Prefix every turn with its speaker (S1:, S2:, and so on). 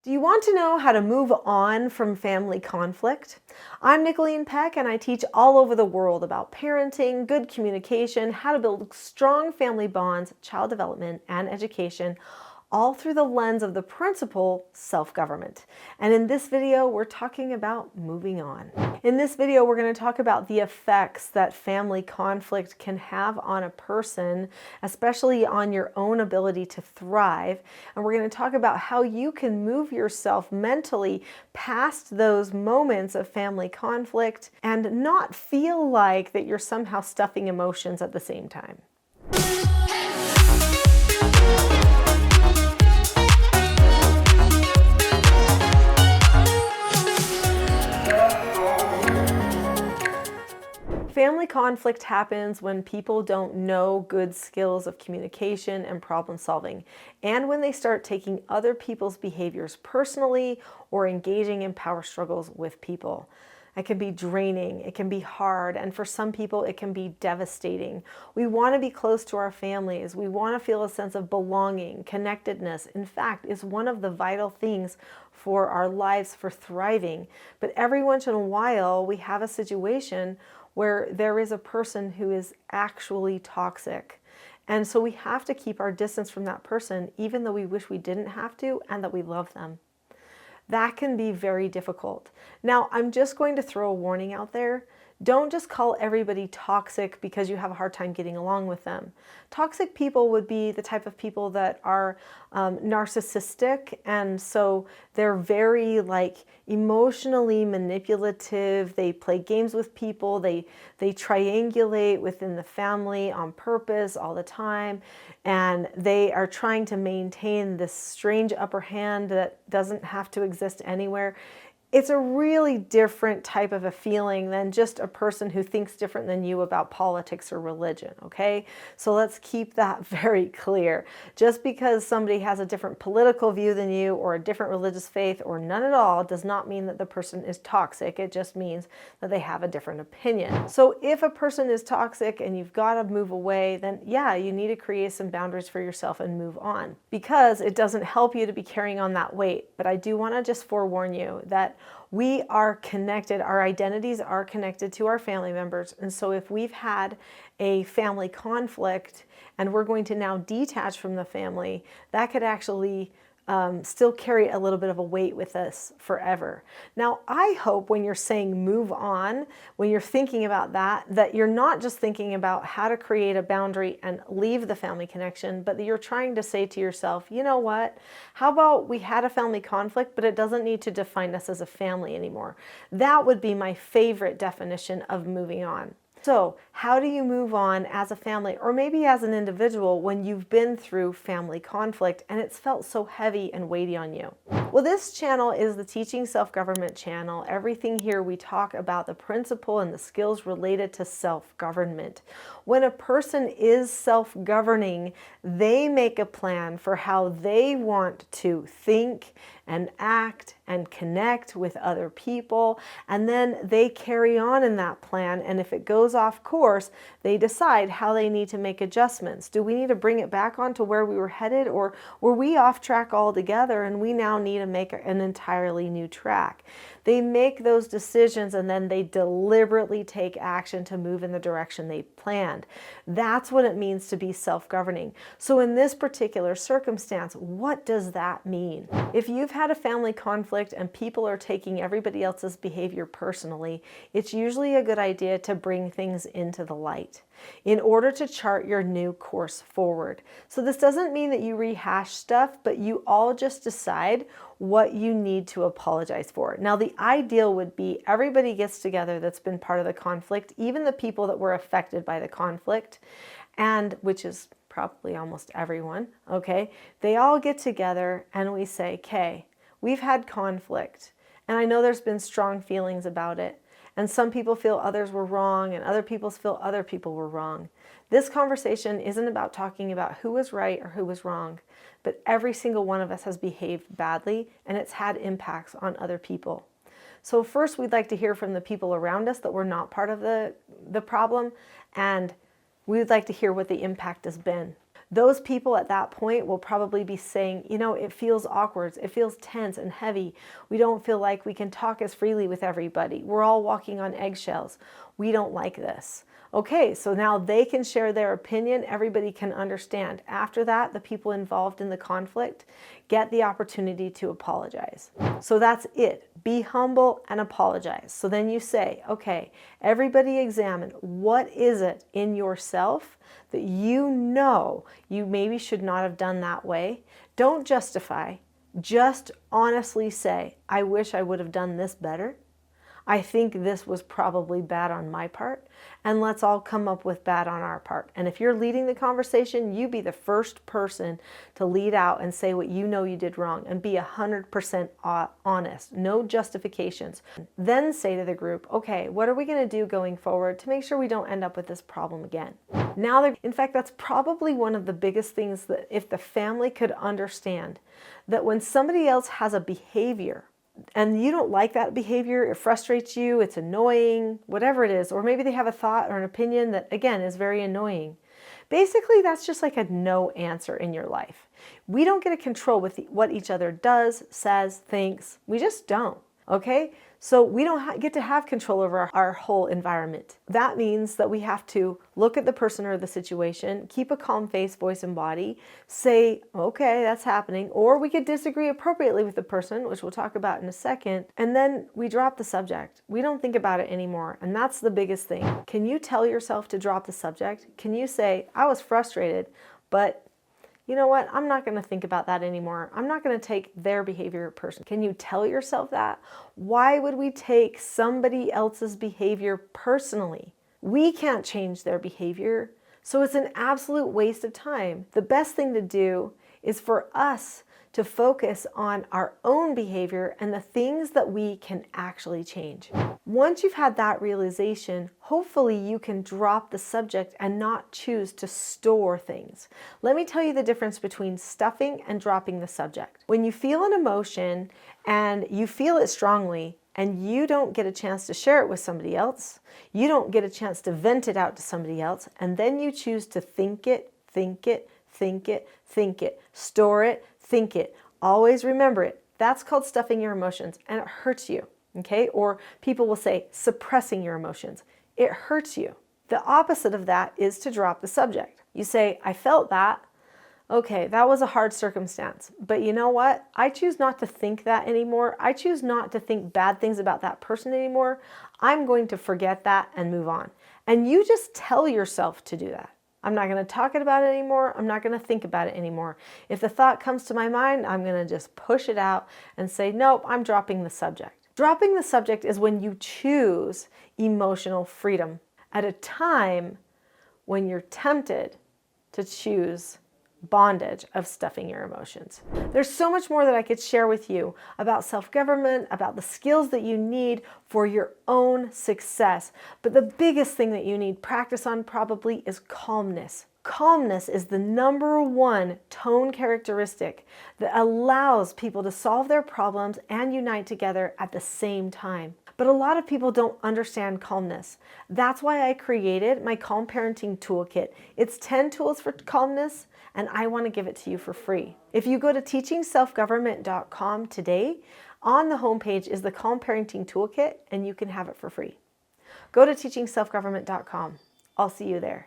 S1: Do you want to know how to move on from family conflict? I'm Nicholeen Peck, and I teach all over the world about parenting, good communication, how to build strong family bonds, child development, and education, all through the lens of the principle self-government. And in this video, we're talking about moving on. In this video, we're going to talk about the effects that family conflict can have on a person, especially on your own ability to thrive. And we're going to talk about how you can move yourself mentally past those moments of family conflict and not feel like that you're somehow stuffing emotions at the same time. Family conflict happens when people don't know good skills of communication and problem solving, and when they start taking other people's behaviors personally or engaging in power struggles with people. It can be draining, it can be hard, and for some people it can be devastating. We want to be close to our families. We want to feel a sense of belonging, connectedness. In fact, is one of the vital things for our lives for thriving. But every once in a while we have a situation where there is a person who is actually toxic. And so we have to keep our distance from that person, even though we wish we didn't have to and that we love them. That can be very difficult. Now, I'm just going to throw a warning out there. Don't just call everybody toxic because you have a hard time getting along with them. Toxic people would be the type of people that are narcissistic, and so they're very emotionally manipulative. They play games with people. They triangulate within the family on purpose all the time, and they are trying to maintain this strange upper hand that doesn't have to exist anywhere. It's a really different type of a feeling than just a person who thinks different than you about politics or religion, okay? So let's keep that very clear. Just because somebody has a different political view than you or a different religious faith or none at all does not mean that the person is toxic. It just means that they have a different opinion. So if a person is toxic and you've got to move away, then yeah, you need to create some boundaries for yourself and move on, because it doesn't help you to be carrying on that weight. But I do want to just forewarn you that we are connected, our identities are connected to our family members. And so if we've had a family conflict and we're going to now detach from the family, that could actually still carry a little bit of a weight with us forever. Now, I hope when you're saying move on, when you're thinking about that you're not just thinking about how to create a boundary and leave the family connection, but that you're trying to say to yourself, you know what, how about we had a family conflict, but it doesn't need to define us as a family anymore. That would be my favorite definition of moving on. So how do you move on as a family, or maybe as an individual, when you've been through family conflict and it's felt so heavy and weighty on you? Well, this channel is the Teaching Self-Government channel. Everything here we talk about the principle and the skills related to self-government. When a person is self-governing, they make a plan for how they want to think and act and connect with other people, and then they carry on in that plan, and if it goes off course, they decide how they need to make adjustments. Do we need to bring it back on to where we were headed, or were we off track altogether and we now need to make an entirely new track? They make those decisions and then they deliberately take action to move in the direction they planned. That's what it means to be self-governing. So in this particular circumstance, what does that mean? If you've had a family conflict and people are taking everybody else's behavior personally, it's usually a good idea to bring things into the light in order to chart your new course forward. So this doesn't mean that you rehash stuff, but you all just decide what you need to apologize for. Now, the ideal would be everybody gets together that's been part of the conflict, even the people that were affected by the conflict, and which is probably almost everyone, okay? They all get together and we say, okay, we've had conflict, and I know there's been strong feelings about it. And some people feel others were wrong, and other people feel other people were wrong. This conversation isn't about talking about who was right or who was wrong, but every single one of us has behaved badly, and it's had impacts on other people. So first, we'd like to hear from the people around us that were not part of the problem, and we would like to hear what the impact has been. Those people at that point will probably be saying, you know, it feels awkward, it feels tense and heavy. We don't feel like we can talk as freely with everybody. We're all walking on eggshells. We don't like this. Okay, so now they can share their opinion. Everybody can understand. After that, the people involved in the conflict get the opportunity to apologize. So that's it. Be humble and apologize. So then you say, okay, everybody examine what is it in yourself that you know you maybe should not have done that way. Don't justify. Just honestly say, I wish I would have done this better. I think this was probably bad on my part, and let's all come up with bad on our part. And if you're leading the conversation, you be the first person to lead out and say what you know you did wrong, and be 100% honest, no justifications. Then say to the group, okay, what are we going to do going forward to make sure we don't end up with this problem again? Now, in fact, that's probably one of the biggest things that if the family could understand, that when somebody else has a behavior, and you don't like that behavior, it frustrates you, it's annoying, whatever it is, or maybe they have a thought or an opinion that, again, is very annoying. Basically, that's just like a no answer in your life. We don't get to control with what each other does, says, thinks. We just don't, okay? So we don't get to have control over our whole environment. That means that we have to look at the person or the situation, keep a calm face, voice, and body, say, okay, that's happening. Or we could disagree appropriately with the person, which we'll talk about in a second, and then we drop the subject. We don't think about it anymore, and that's the biggest thing. Can you tell yourself to drop the subject? Can you say, I was frustrated, but you know what? I'm not going to think about that anymore. I'm not going to take their behavior personally. Can you tell yourself that? Why would we take somebody else's behavior personally? We can't change their behavior, so it's an absolute waste of time. The best thing to do is for us to focus on our own behavior and the things that we can actually change. Once you've had that realization, hopefully you can drop the subject and not choose to store things. Let me tell you the difference between stuffing and dropping the subject. When you feel an emotion and you feel it strongly and you don't get a chance to share it with somebody else, you don't get a chance to vent it out to somebody else, and then you choose to think it, store it, think it. Always remember it. That's called stuffing your emotions, and it hurts you, okay? Or people will say suppressing your emotions. It hurts you. The opposite of that is to drop the subject. You say, I felt that. Okay, that was a hard circumstance, but you know what? I choose not to think that anymore. I choose not to think bad things about that person anymore. I'm going to forget that and move on. And you just tell yourself to do that. I'm not going to talk about it anymore. I'm not going to think about it anymore. If the thought comes to my mind, I'm going to just push it out and say, nope, I'm dropping the subject. Dropping the subject is when you choose emotional freedom at a time when you're tempted to choose bondage of stuffing your emotions. There's so much more that I could share with you about self-government, about the skills that you need for your own success. But the biggest thing that you need practice on probably is calmness. Calmness is the number one tone characteristic that allows people to solve their problems and unite together at the same time. But a lot of people don't understand calmness. That's why I created my Calm Parenting Toolkit. It's 10 tools for calmness, and I want to give it to you for free. If you go to teachingselfgovernment.com today, on the homepage is the Calm Parenting Toolkit, and you can have it for free. Go to teachingselfgovernment.com. I'll see you there.